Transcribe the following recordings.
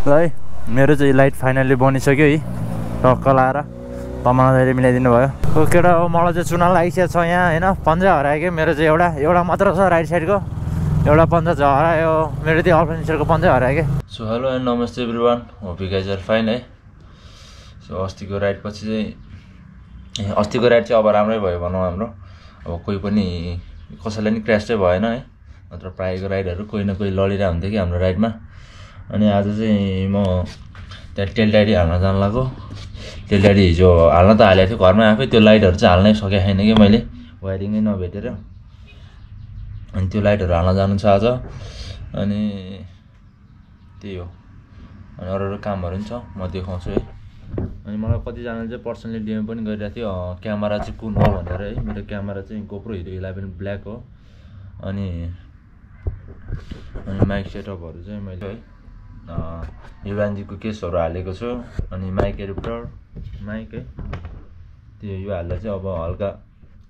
ल है मेरो चाहिँ लाइट फाइनल्ली बनिसक्यो है टक्क लाएर तमाले मिलाइदिनु भयो केटा हो मलाई चाहिँ चुना लागिसकेको छ यहाँ होइन पन्जा हरायो क्या मेरो चाहिँ एउटा मात्र छ राइट साइडको एउटा पन्जा हरायो मेरो त्यो अल्फर्निचरको पन्जा हरायो क्या सो हेलो एन्ड नमस्ते everyone hope you guys are fine है सो अस्तिको राइड पछि चाहिँ अस्तिको राइड चाहिँ अब राम्रै भयो भनौँ हाम्रो अब कोही पनि कसैलाई नि क्र्यास चाहिँ भएन है नत्र प्रायःको राइडहरू कोही न कोही लडिरहेको हुन्थ्यो कि हाम्रो राइडमा अनि आज चाहिँ म त्यहाँ टेल डाइडी हाल्न जानु लाग्यो टेल डाइडी हिजो हाल्न त हालेको थियो घरमा आफै त्यो लाइटहरू चाहिँ हाल्नै सकेको छैन कि मैले वायरिङै नभेटेर अनि त्यो लाइटहरू हाल्न जानु छ आज अनि त्यही हो अनि अरू कामहरू पनि छ म देखाउँछु है अनि मलाई कतिजनाले चाहिँ पर्सनली डिएम पनि गरिरहेको थियो क्यामेरा चाहिँ कुन हो भनेर है मेरो क्यामेरा चाहिँ गोप्रो हिरो 11 ब्ल्याक हो अनि माइक सेटअपहरू चाहिँ मैले है युवानजीको केसहरू हालेको छु अनि माइक एडप्टर माइक है त्यो यो हाल्दा चाहिँ अब हल्का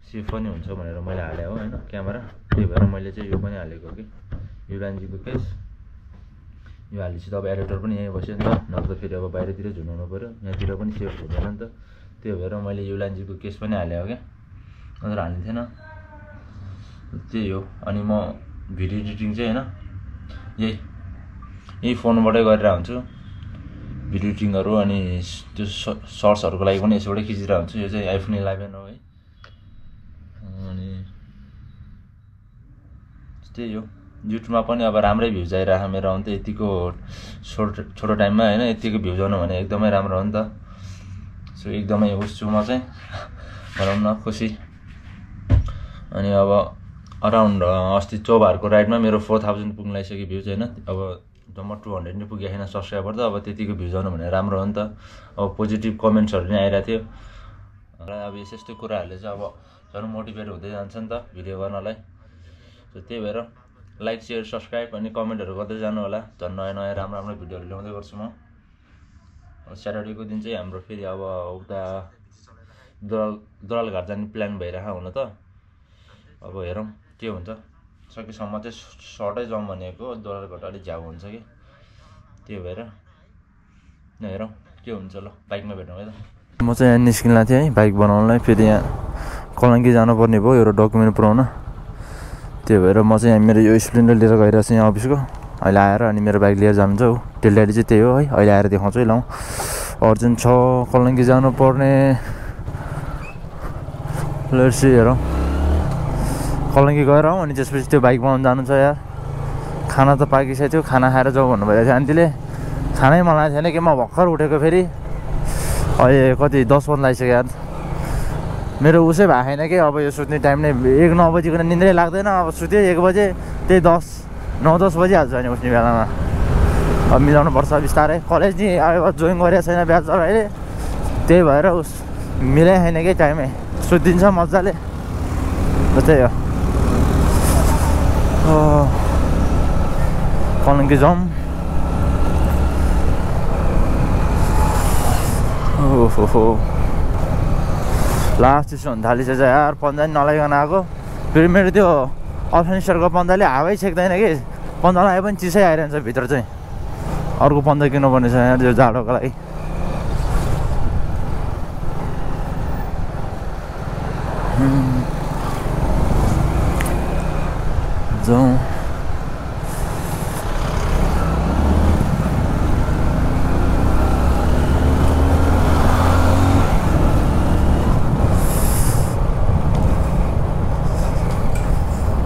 सेफ पनि हुन्छ भनेर मैले हालेँ हो होइन क्यामेरा त्यही भएर मैले चाहिँ यो पनि हालेको कि युवानजीको केस यो हालेपछि त अब एडिटर पनि यहीँ बस्यो नि त नत्र फेरि अब बाहिरतिर झुनाउनु पऱ्यो यहाँतिर पनि सेफ हुँदैन नि त त्यही भएर मैले युलान्जीको केस पनि हालेँ हो क्या नत्र हाल्ने थिएन त्यही हो अनि म भिडियो एडिटिङ चाहिँ होइन यही फोनबाटै गरेर हुन्छु भिडियो एडिटिङहरू अनि त्यो सर्ट्सहरूको लागि पनि यसबाटै खिचिरहेको हुन्छु यो चाहिँ आइफोन 11 हो है अनि त्यही हो युट्युबमा पनि अब राम्रै भ्युज आइरहेको मेरो अन्त यतिको छोटो टाइममा होइन यतिको भ्युज आउनु भने एकदमै राम्रो हो नि त सो एकदमै उस छु म चाहिँ भनौँ न खुसी अनि अब अराउन्ड अस्ति चौबारको राइडमा मेरो 4000 पुग्न लागिसक्यो भ्युज होइन अब जम्मा 200 नै पुगेको छैन सब्सक्राइबर त अब त्यतिको भ्युज आउनु भने राम्रो हो नि त अब पोजिटिभ कमेन्ट्सहरू नै आइरहेको थियो र अब यस्तो कुराहरूले चाहिँ अब झन् मोटिभेट हुँदै जान्छ नि त भिडियो गर्नलाई सो त्यही भएर लाइक सेयर सब्सक्राइब अनि कमेन्टहरू गर्दै जानु होला झन् नयाँ राम्रो भिडियोहरू ल्याउँदै गर्छु म स्याटरडेको दिन चाहिँ हाम्रो फेरि अब उता दलालघाट जाने प्लान भइरहेको हुन त अब हेरौँ के हुन्छ सकेसम्म चाहिँ सर्टै जाउँ भनेको दलालघाट अलिक झ्याउ हुन्छ कि त्यही भएर हेरौँ के हुन्छ ल बाइकमा भेटौँ है त म चाहिँ यहाँ निस्किन थिएँ है बाइक बनाउनलाई फेरि यहाँ कलङ्की जानुपर्ने भयो एउटा डकुमेन्ट पुऱ्याउन त्यही भएर म चाहिँ मेरो यो स्प्लेन्डर लिएर गइरहेको छु यहाँ अफिसको अहिले आएर अनि मेरो बाइक लिएर जानुहुन्छ हौ टेल डाइडी चाहिँ त्यही हो है अहिले आएर देखाउँछु है ल अर्जेन्ट छ कलङ्की जानुपर्ने लेट्स हेरौँ कलङ्की गएर आउँ अनि त्यसपछि त्यो बाइक बनाउनु जानु छ यार खाना त पाकिसकेको थियो खाना खाएर जाउँ भन्नुभएको थियो आन्टीले खानै मन लागेको थिएन कि म भर्खर उठेको फेरि अहिले कति 10 बजी लागिसक्यो यार मेरो उसै भएको छैन कि अब यो सुत्ने टाइम नै 1-9 बजीको निन्द्रै लाग्दैन अब सुत्यो 1 बजे त्यही 9-10 बजिहाल्छ अनि उठ्ने बेलामा अब मिलाउनु पर्छ बिस्तारै कलेज नि अब जोइन गरेको छैन ब्याचलर अहिले त्यही भएर उस मिलाइ छैन कि टाइमै सुत्दिन्छ मजाले त्यही हो कलङ्की जाउँ ओहो लास्ट चिसो हुन थालिसकेछ यार पन्जा नि नलाइकन आएको फेरि मेरो त्यो अल्फर्निचरको पन्जाले हावै छेक्दैन कि पन्जा लगाए पनि चिसै आइरहन्छ भित्र चाहिँ अर्को पन्जा किन्नुपर्ने छ यार त्यो जाडोको लागि जाउँ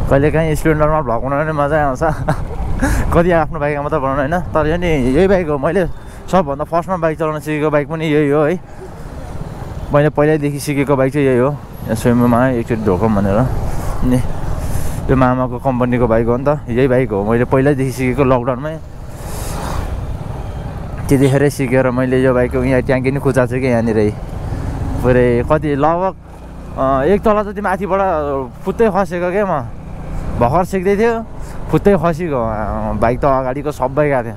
कहिले काहीँ स्प्लेन्डरमा भ्लग बनाउने मजा आउँछ कति आफ्नो बाइकमा मात्रै बनाउनु होइन तर यो नि यही बाइक हो मैले सबभन्दा फर्स्टमा बाइक चलाउन सिकेको बाइक पनि यही हो है मैले पहिल्यैदेखि सिकेको बाइक चाहिँ यही हो यहाँ स्वयंमा एकचोटि ढोकौँ भनेर नि यो मामाको कम्पनीको बाइक हो नि त यही बाइक हो मैले पहिल्यैदेखि सिकेको लकडाउनमै त्यतिखेरै सिकेर मैले यो बाइकको यहाँ ट्याङ्की नि खुचाएको छु कि यहाँनिर पुरै कति लगभग 1 तला जति माथिबाट फुत्तै खसेको क्या म भर्खर सिक्दै थियो फुत्तै खसेको बाइक त अगाडिको सबै गएको थियो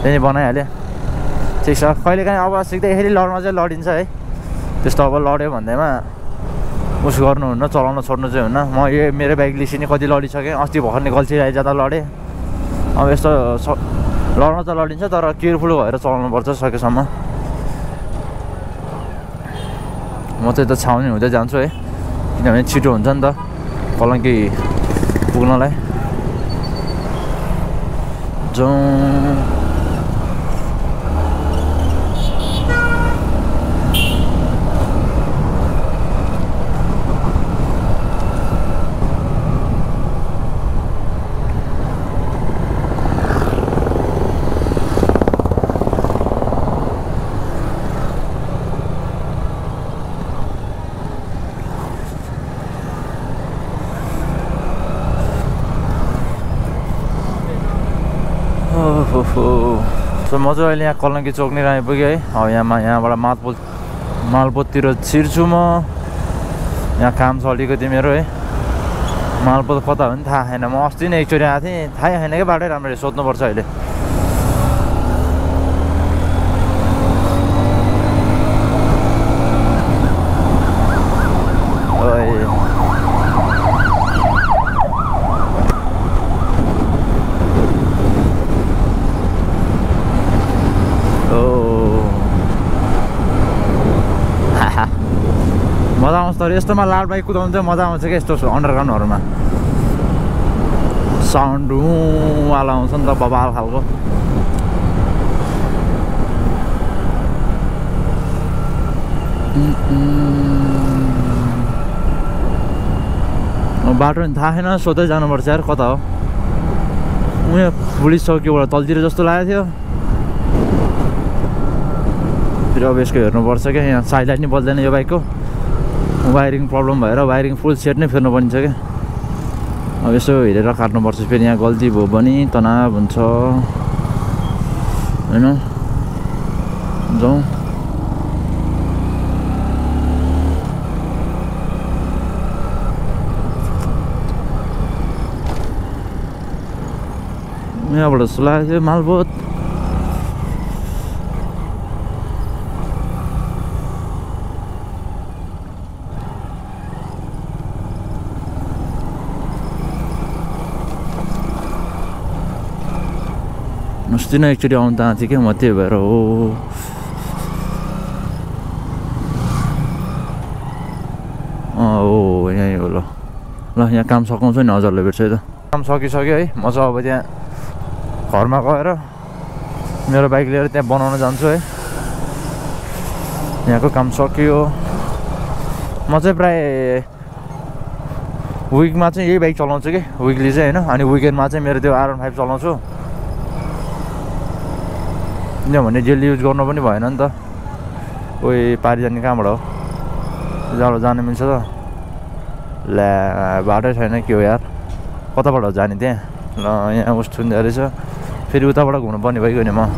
त्यही बनाइहालेँ ठिक छ कहिलेकाहीँ अब सिक्दैखेरि लड्न चाहिँ लडिन्छ है त्यस्तो अब लड्यो भन्दैमा उस गर्नुहुन्न चलाउन छोड्नु चाहिँ हुन्न म यो मेरो बाइक लिसिनी कति लडिसकेँ अस्ति भर्खर गल्छी आइजाँदा लडेँ अब यस्तो लड्न त लडिन्छ तर केयरफुल भएर चलाउनुपर्छ सकेसम्म। म चाहिँ त छाउनी हुँदै जान्छु है, किनभने छिटो हुन्छ नि त कलङ्की पुग्नलाई। जाउँ सो म चाहिँ अहिले यहाँ कलङ्की चोकनिर आइपुगेँ है। अब यहाँबाट मालपोततिर छिर्छु म। यहाँ काम छ अलिकति मेरो है। मालपोत कता हो नि थाहा छैन। म अस्ति नै एकचोटि आएको थिएँ, थाहै छैन क्या बाटै राम्ररी, सोध्नुपर्छ अहिले। मजा आउँछ तर यस्तोमा लाड बाइक कुदाउनु चाहिँ मजा आउँछ क्या। यस्तो अन्डरग्राउन्डहरूमा साउन्ड वाला आउँछ नि त बबाल खालको। बाटो नि थाहा छैन, सोध्दै जानुपर्छ यार कता हो। उयो पुलिस चौकीबाट तलतिर जस्तो लागेको थियो। फेरि अब यसको हेर्नुपर्छ क्या, यहाँ साइडलाइट नि बल्दैन यो बाइकको। वायरिङ प्रब्लम भएर वायरिङ फुल सेट नै फेर्नु पर्छ क्या। अब यसो हेरेर काट्नुपर्छ, फेरि यहाँ गल्ती भयो भने तनाव हुन्छ होइन। जाउँ यहाँबाट जस्तो लागेको थियो मालपोत। अस्ति नै एकचोटि आउनु त आएको थिएँ क्या म, त्यही भएर हो। हो यहीँ हो। ल यहाँ काम सघाउँछु नि हजुरले भेट्छ है त। काम सकिसक्यो है। म चाहिँ अब त्यहाँ घरमा गएर मेरो बाइक लिएर त्यहाँ बनाउन जान्छु है। यहाँको काम सकियो। म चाहिँ प्राय विकमा चाहिँ यही बाइक चलाउँछु कि, विकली चाहिँ होइन। अनि विकेन्डमा चाहिँ मेरो त्यो R15 चलाउँछु, किनभने डेली युज गर्नु पनि भएन नि त। कोही पारि जाने कहाँबाट हो, जहाँबाट जानु मिल्छ त। ल्या बाटै छैन के हो यार, कताबाट जाने त्यहाँ। ल यहाँ उस छुँदो रहेछ, फेरि उताबाट घुम्नुपर्ने भइगयो नि म।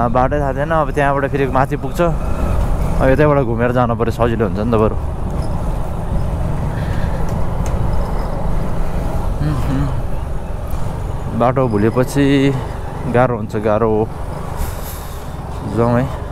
बाटै थाहा थिएन। अब त्यहाँबाट फेरि माथि पुग्छ, अब यतैबाट घुमेर जानु पऱ्यो, सजिलो हुन्छ नि त बरु। बाटो भुलेपछि गाह्रो हुन्छ, गाह्रो। जाउँ है।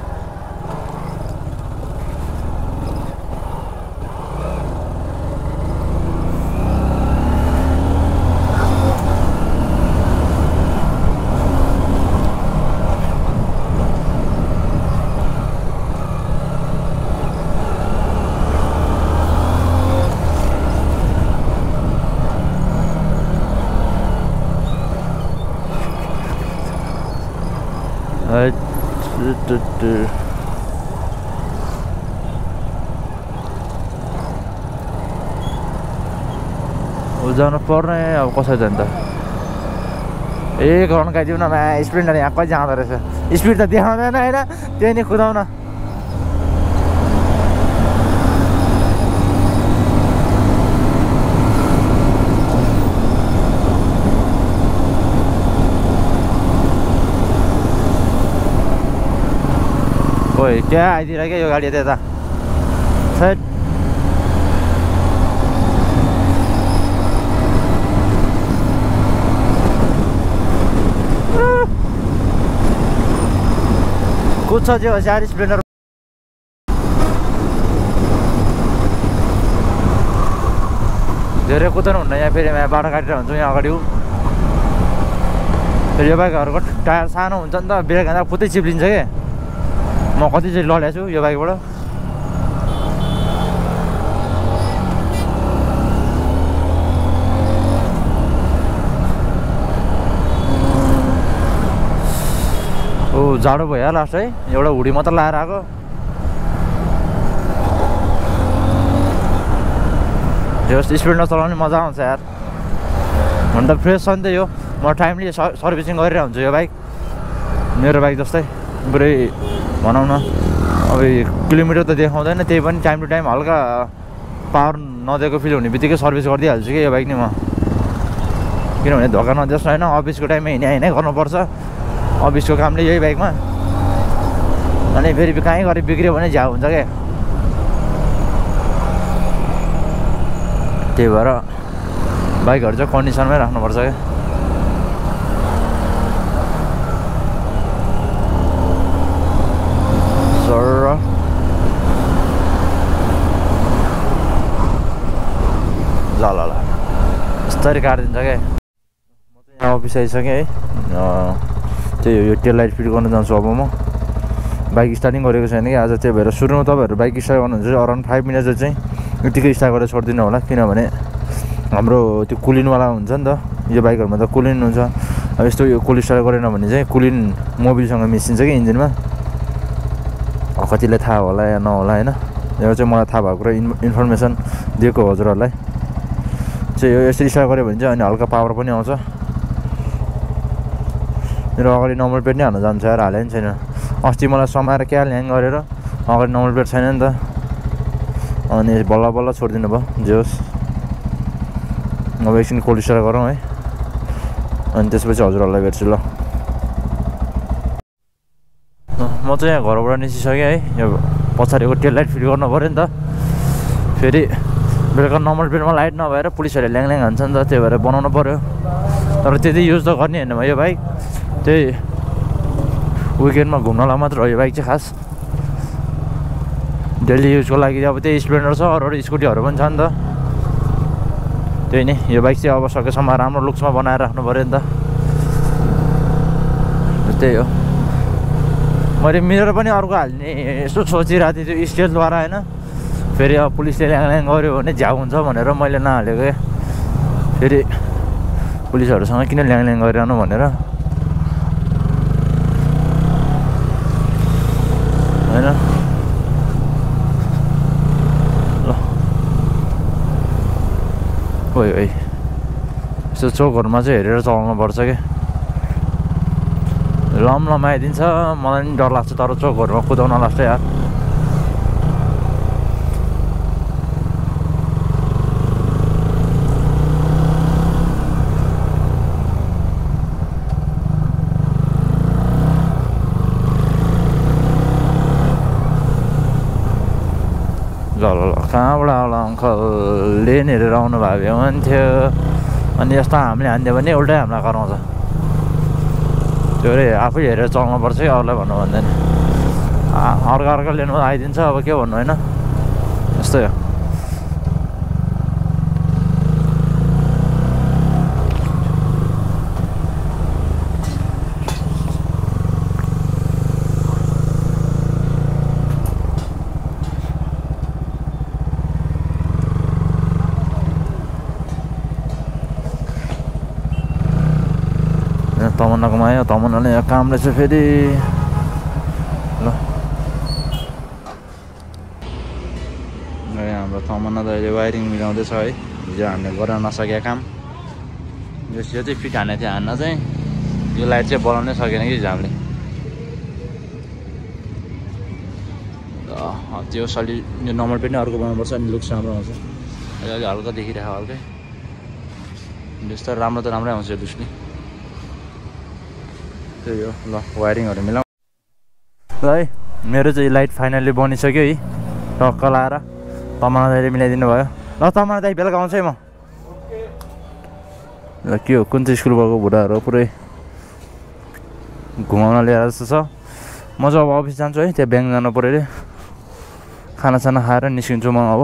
जानु पर्ने अब कसरी जान्छ। ए घन्काइदिउँ न मा, स्पिड यहाँ कहिले जाँदो रहेछ। स्पिड त देखाउँदैन होइन, त्यही नै कुदाउन। ओइ क्या आइदिएर क्या यो गाडी त्यता। छैट कुछ जो होशियार स्प्लेन्डर। धेरै कुदाउनु हुन्न यहाँ फेरि यहाँ बाटो काटेर हुन्छ यहाँ अगाडि फेरि यो बाइकहरूको टायर सानो हुन्छ नि त ब्रेक हान्दा फुत्तै चिप्लिन्छ कि म कति चाहिँ लडेको छु यो बाइकबाट ओ जाडो भयो लास्ट है एउटा हुडी मात्र लाएर आएको जस्ट स्पिडमा चलाउने मजा आउँछ यार हुन त फ्रेस छ नि त यो म टाइमली सर्भिसिङ गरेर हुन्छु यो बाइक मेरो बाइक जस्तै पुरै भनौँ न अब किलोमिटर त देखाउँदैन त्यही पनि टाइम टु टाइम हल्का पावर नदिएको फिल हुने बित्तिकै सर्भिस गरिदिइहाल्छु कि यो बाइक नि म किनभने धोका नदियोस् होइन अफिसको टाइममा हिँडै गर्नुपर्छ अफिसको कामले यही बाइकमा अनि फेरि कहीँ गरी बिग्रियो भने झ्याउ हुन्छ क्या त्यही भएर बाइकहरू चाहिँ कन्डिसनमै राख्नुपर्छ क्या ल यस्तरी काटिदिन्छ क्या म चाहिँ यहाँ अफिस आइसकेँ है त्यही हो यो टेल लाइट फिट गर्नु जान्छु अब म बाइक स्टार्टिङ गरेको छैन कि आज त्यही भएर सुरुमा तपाईँहरू बाइक स्टार्ट गर्नुहुन्छ अराउन्ड 5 मिनट चाहिँ यतिकै स्टार्ट गरेर छोडिदिनु होला किनभने हाम्रो त्यो कुलिनवाला हुन्छ नि त यो बाइकहरूमा त कुलिन हुन्छ अब यस्तो यो कुल स्टार्ट गरेन भने चाहिँ कुलिन मोबिलसँग मिसिन्छ कि इन्जिनमा कतिलाई थाहा होला या नहोला होइन यो चाहिँ मलाई थाहा भएको कुरा इन्फर्मेसन दिएको हजुरहरूलाई चाहिँ यो यसरी स्टार्ट गऱ्यो भने चाहिँ अनि हल्का पावर पनि आउँछ मेरो अगाडि नम्बर प्लेट नै हाल्न जान्छ यार हाले पनि छैन अस्ति मलाई समाएर क्या ल्याङ गरेर अगाडि नम्बर प्लेट छैन नि त अनि बल्ल बल्ल छोडिदिनु भयो जे होस् अब एकछिन कोल्ड स्टार्ट गरौँ है अनि त्यसपछि हजुरहरूलाई भेट्छु ल म चाहिँ यहाँ घरबाट निस्किसकेँ है यो पछाडिको टेल लाइट फिट गर्नु पऱ्यो नि त फेरि बेलुका नम्बर प्लेटमा लाइट नभएर पुलिसहरूले ल्याङ हान्छ नि त त्यही भएर बनाउनु पऱ्यो तर त्यति युज त गर्ने होइन यो बाइक त्यही विकेन्डमा घुम्नलाई मात्र हो यो बाइक चाहिँ खास डेली युजको लागि अब त्यही स्प्लेन्डर छ अरू स्कुटीहरू पनि छ नि त त्यही नै यो बाइक चाहिँ अब सकेसम्म राम्रो लुक्समा बनाएर राख्नु पऱ्यो नि त त्यही हो मैले मिरर पनि अर्को हाल्ने यसो सोचिरहेको थिएँ त्यो स्टेजद्वारा होइन फेरि अब पुलिसले ल्याङ गऱ्यो भने झ्याउ हुन्छ भनेर मैले नहालेको क्या फेरि पुलिसहरूसँग किन ल्याङ गरिरहनु भनेर होइन ल ओइ यस्तो चोकहरूमा चाहिँ हेरेर चलाउनुपर्छ क्या लमाइदिन्छ मलाई पनि डर लाग्छ तर चोकहरूमा कुदाउन लाग्छ यार ल कहाँबाट होला अङ्कल लेन हेरेर आउनु भएको हुन्थ्यो अनि यस्तो हामीले हान्दियो भने उल्टै हामीलाई कराउँछ त्यो अरे आफै हेरेर चलाउनुपर्छ कि अरूलाई भन्नु भन्दैन अर्को लेनमा आइदिन्छ अब के भन्नु होइन यस्तै हो तमन्नाकोमा आयो तमन्नाले यहाँ काम रहेछ फेरि ल हाम्रो तमन्ना त अहिले वायरिङ मिलाउँदैछ है हिजो हामीले गर्न नसकेका काम यो चाहिँ फिट हानेको थियो हान्न चाहिँ यो लाइट चाहिँ बनाउनै सकेन कि हिजो हामीले त्यो सली यो नम्बर पनि अर्को बनाउनुपर्छ अनि लुक्स राम्रो आउँछ अहिले हल्का देखिरहेको हल्कै जस्तो राम्रो त राम्रै आउँछ यो लुक्स नि त्यही हो ल वायरिङहरू मिलाउँ ल है मेरो चाहिँ लाइट फाइनल्ली बनिसक्यो है टक्क लाएर तमन्ना दाइले मिलाइदिनु भयो ल तमन्ना दाइ बेलुका आउँछ है म ल के हो कुन चाहिँ स्कुलबाट बुढाहरू पुरै घुमाउन ल्याएर जस्तो छ म चाहिँ अब अफिस जान्छु है त्यहाँ ब्याङ्क जानु पऱ्यो अरे खानासाना खाएर निस्किन्छु म अब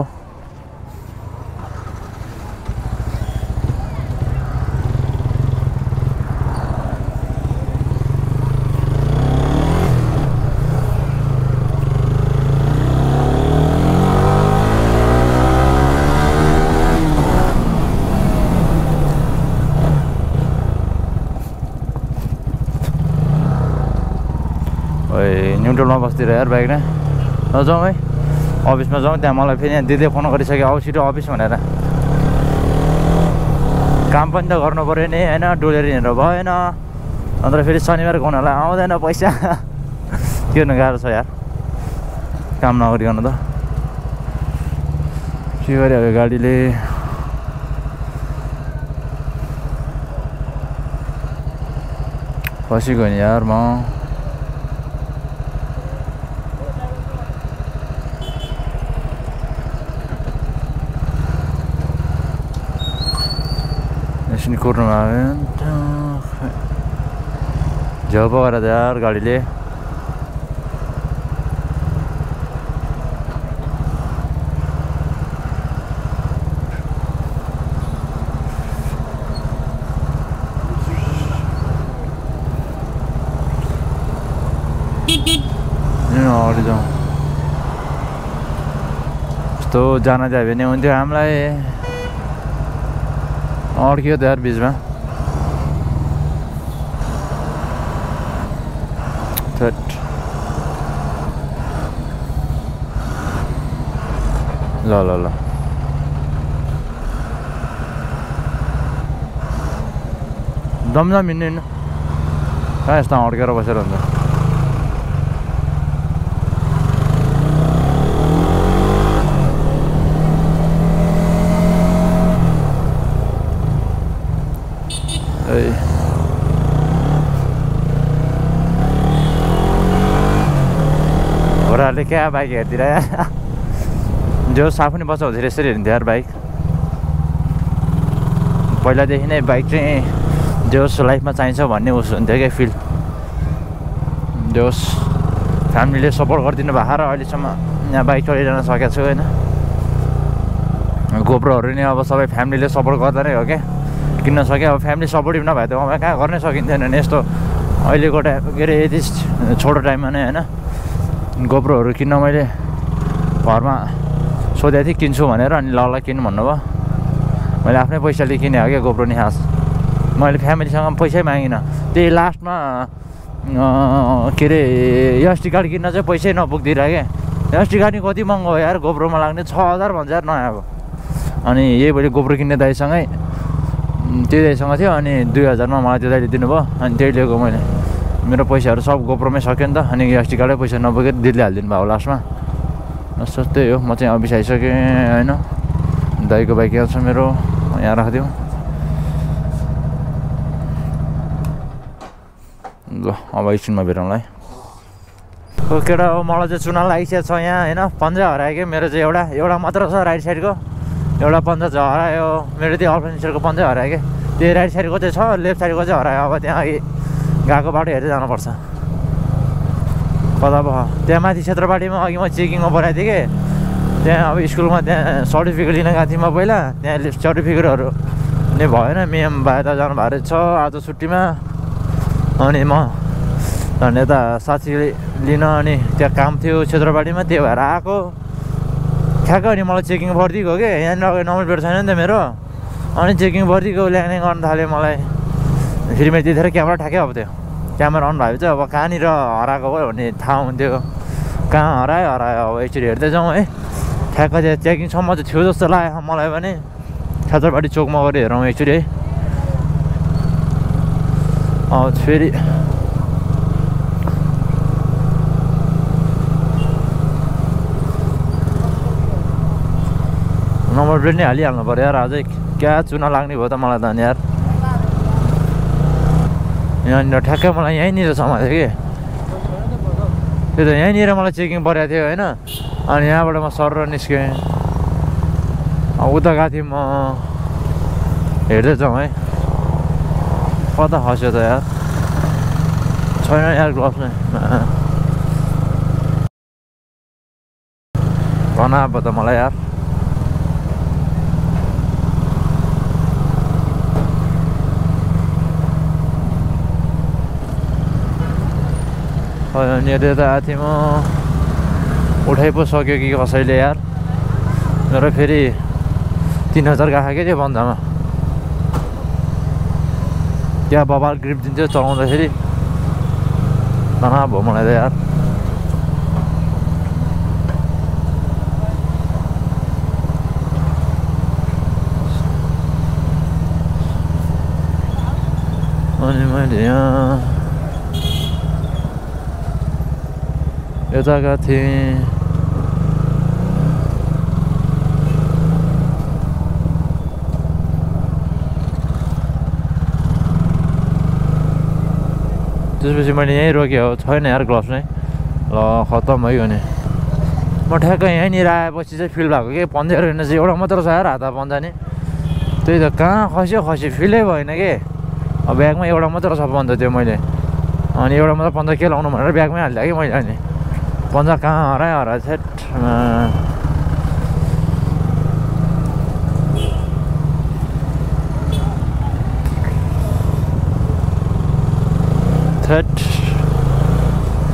न्युट्रलमा बस्तिर यार बाइक नै नजाउँ है अफिसमा जाउँ त्यहाँ मलाई फेरि यहाँ दिदीले फोन गरिसक्यो आऊ छिटो अफिस भनेर काम पनि त गर्नु पऱ्यो नि होइन डोलेर हिँडेर भएन अन्त फेरि शनिबार हुनलाई आउँदैन पैसा के गर्नु गाह्रो छ यार काम नगरिकन त के गरिहाल्यो गाडीले फसिगयो नि यार म एकछिन कुर्नु आयो झ्याउ पकाएर त यार गाडीले अगाडि जाउँ यस्तो जान जायो भने हुन्थ्यो हामीलाई अड्कियो त यार बिचमा ल ल ल दमदम हिँड्नु हिँड्नु कहाँ यस्तो अड्केर बसेर हुन्छ घोडाहरूले क्या बाइक हेरिदिएर जो साफ पनि बचाउँथ्यो यसरी हेरिन्थ्यो यार बाइक पहिलादेखि नै बाइक चाहिँ जोस् लाइफमा चाहिन्छ भन्ने उस हुन्थ्यो क्या फिल जोस् फ्यामिलीले सपोर्ट गरिदिनु भएको र अहिलेसम्म यहाँ बाइक चलाइरहन सकेको छु होइन गोप्रोहरू नि अब सबै फ्यामिलीले सपोर्ट गर्दा नै हो क्या किन्न सक्यो अब फ्यामिली सपोर्टिभ नभए त अब कहाँ गर्नै सकिन्थेन नि यस्तो अहिलेको टाइम के अरे यति छोटो टाइममा नै होइन गोप्रोहरू किन्न मैले घरमा सोधेको थिएँ किन्छु भनेर अनि ल किन भन्नुभयो मैले आफ्नै पैसाले किने हो क्या गोप्रो नि खास मैले फ्यामिलीसँग पैसै मागिनँ त्यही लास्टमा के अरे एसडी कार्ड किन्न चाहिँ पैसै नपुग्दिरह क्या एसडी कार्ड नि कति महँगो हो यार गोप्रोमा लाग्ने 6000 भन्छ यार नयाँको अनि यही मैले गोप्रो किन्ने दाइसँगै त्यो दाइसँग थियो अनि 2000 मा मलाई त्यो दाइले दिनुभयो अनि त्यही लिएको मैले मेरो पैसाहरू सब गोप्रोमै सक्यो नि त अनि एसडी कार्डै पैसा नपुगेर दिदीले हालिदिनु भयो लास्टमा जस्तो त्यही हो म चाहिँ अफिस आइसकेँ होइन दाइको बाइक यहाँ छ मेरो यहाँ राखिदिउँ ल अब एकछिनमा भेटौँला है केटा हो मलाई चाहिँ चुनाव लागिसकेको छ यहाँ होइन पन्जा हरायो क्या मेरो चाहिँ एउटा मात्र छ राइट साइडको एउटा पन्जा चाहिँ हरायो मेरो त्यो अल्फेन्सरको पन्जा हरायो क्या त्यो राइट साइडको चाहिँ छ लेफ्ट साइडको चाहिँ हरायो अब त्यहाँ अघि गएको बाटो हेरेर जानुपर्छ कता भयो त्यहाँ माथि क्षेत्रपाटीमा अघि म चेकिङमा बोलाएको थिएँ कि त्यहाँ अब स्कुलमा त्यहाँ सर्टिफिकेट लिन गएको थिएँ म पहिला त्यहाँ सर्टिफिकेटहरू नै भएन मिएम बाहिर जानु भएको रहेछ आज छुट्टीमा अनि म झन् यता साथीले लिन अनि त्यहाँ काम थियो क्षेत्रपाटीमा त्यो भएर आएको ठ्याक्क अनि मलाई चेकिङ भरिदिएको कि यहाँनिर नम्बर प्लेट छैन नि त मेरो अनि चेकिङ भरिदिएको ल्याउने गर्न थाल्यो मलाई फेरि मैले त्यतिखेर क्यामेरा ठ्याक्कै अब त्यो क्यामेरा अन भएपछि अब कहाँनिर हराएको भयो भन्ने थाहा हुन्थ्यो कहाँ हरायो अब एकचोटि हेर्दै जाउँ है ठ्याक्क त्यहाँ चेकिङसम्म चाहिँ थियो जस्तो लाग्यो मलाई पनि क्षेत्रपाटी चोकमा गएर हेरौँ एकचोटि है फेरि नम्बर प्लेट नै हालिहाल्नु पऱ्यो यार अझै क्या चुना लाग्ने भयो त मलाई त यार यहाँनिर ठ्याक्कै मलाई यहीँनिर समाएको थियो कि त्यो त यहीँनिर मलाई चेकिङ परेको थियो होइन अनि यहाँबाट म सर निस्केँ उता गएको थिएँ म हेर्दै जाउँ है कता खस्यो त यार छैन यार ग्लोभ्स नै भन अब त मलाई यार अनि यता आएको थिएँ म उठाइ पो सक्यो कि कसैले यार र फेरि 3000 गएको क्या त्यो बन्दामा क्या बबाल ग्रिप दिन्थ्यो चलाउँदाखेरि तनाव भयो मलाई त यार अनि मैले यहाँ यता गएको थिएँ। त्यसपछि मैले यहीँ रोकेँ हो, छैन यार ग्लोभ्स नै। ल खत्तम भयो नि। म ठ्याक्कै यहीँनिर आएपछि चाहिँ फिल भएको कि पन्जा रहेन चाहिँ एउटा मात्र छ यार हात पन्जा नि। त्यही त कहाँ खस्यो फिलै भएन कि। अब ब्यागमा एउटा मात्र छ पन्जा त्यो मैले, अनि एउटा मात्र पन्जा के लाउनु भनेर ब्यागमै हालिदिएँ कि मैले। अनि पन्जा कहाँ हरायो छेटमा।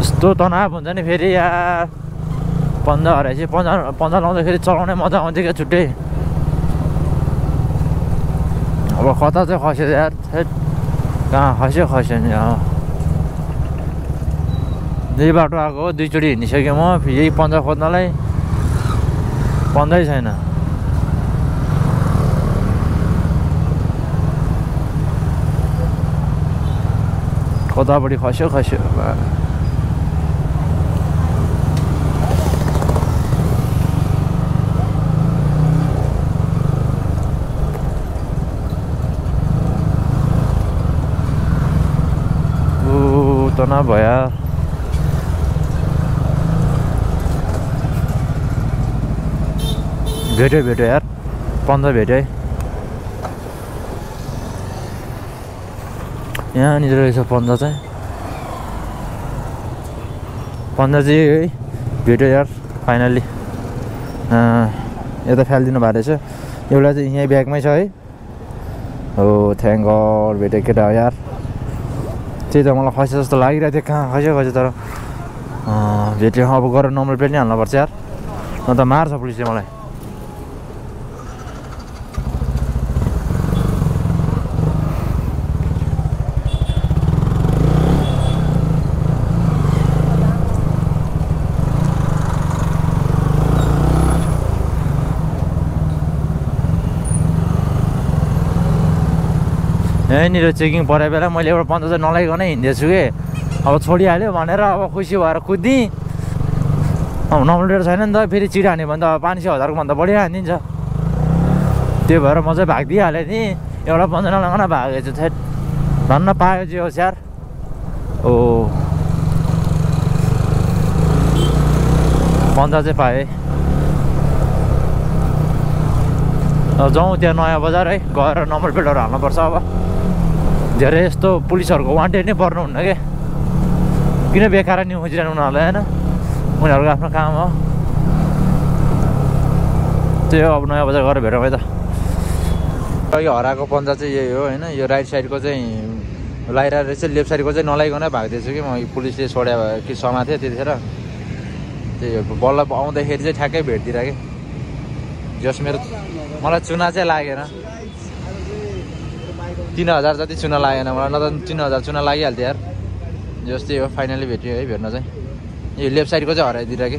यस्तो तनाव हुन्छ नि फेरि यार, पन्जा हराएपछि पन्जा लाउँदाखेरि चलाउने मजा आउँथ्यो क्या छुट्टै। अब कता चाहिँ खस्यो यार, कहाँ खस्यो नि। यही बाटो आएको 2 चोटि हिँडिसकेँ म, यही पन्जा खोज्नलाई पन्जै छैन। कतापट्टि खस्यो तनाव भयो। भेट्यो यार, पन्जा भेट्यो है। यहाँनिर रहेछ पन्जा चाहिँ। पन्जा चाहिँ है भेट्यो यार फाइनल्ली। यता फालिदिनु भएको रहेछ। एउटा चाहिँ यहीँ ब्यागमै छ है। हो थ्याङ्क गड भेट्यो केटा यार। त्यही त मलाई खस्यो जस्तो लागिरहेको थियो, कहाँ खस्यो तर भेट्यो। अब गएर नम्बर प्लेट नै हाल्नुपर्छ यार, न त मार्छ पुलिसले मलाई। यहीँनिर चेकिङ परे बेला मैले एउटा पन्जा चाहिँ नलाइकन हिँड्दैछु कि। अब छोडिहाल्यो भनेर अब खुसी भएर कुद्दिएँ। अब नम्बर प्लेट छैन नि त, फेरि चिड हान्यो भने त 500,000को भन्दा बढी हानिदिन्छ। त्यो भएर म चाहिँ भागिदिइहालेँ नि, एउटा पन्जा नलाइकन भागेछु। थेट धन्न पायो जे होस् यार। ओ पन्जा चाहिँ पाएँ। जाउँ त्यहाँ नयाँ बजार है, गएर नम्बर प्लेटहरू हाल्नुपर्छ। अब धेरै यस्तो पुलिसहरूको वान्टेड नै पर्नुहुन्न क्या, किन बेकार नि खोजिरहनु उनीहरूलाई होइन, उनीहरूको आफ्नो काम हो। त्यही हो, अब नयाँ बजार गएर भेटौँ है त। यो हराएको पन्जा चाहिँ यही हो होइन। यो राइट साइडको चाहिँ लगाइरहेको रहेछ, लेफ्ट साइडको चाहिँ नलाइकनै भाग्दैछु कि म। पुलिसले छोड्या कि समाथेँ त्यतिखेर। त्यही हो, बल्ल आउँदाखेरि चाहिँ ठ्याक्कै भेटिदिएर कि। जस मेरो मलाई चुना चाहिँ लागेन, 3000 जति चुना लागेन मलाई, न त 3000 चुना लागिहाल्थ्यो यार। जस्तै हो फाइनली भेट्यो है भेट्न चाहिँ। यो लेफ्ट साइडको चाहिँ हराइदिएर कि।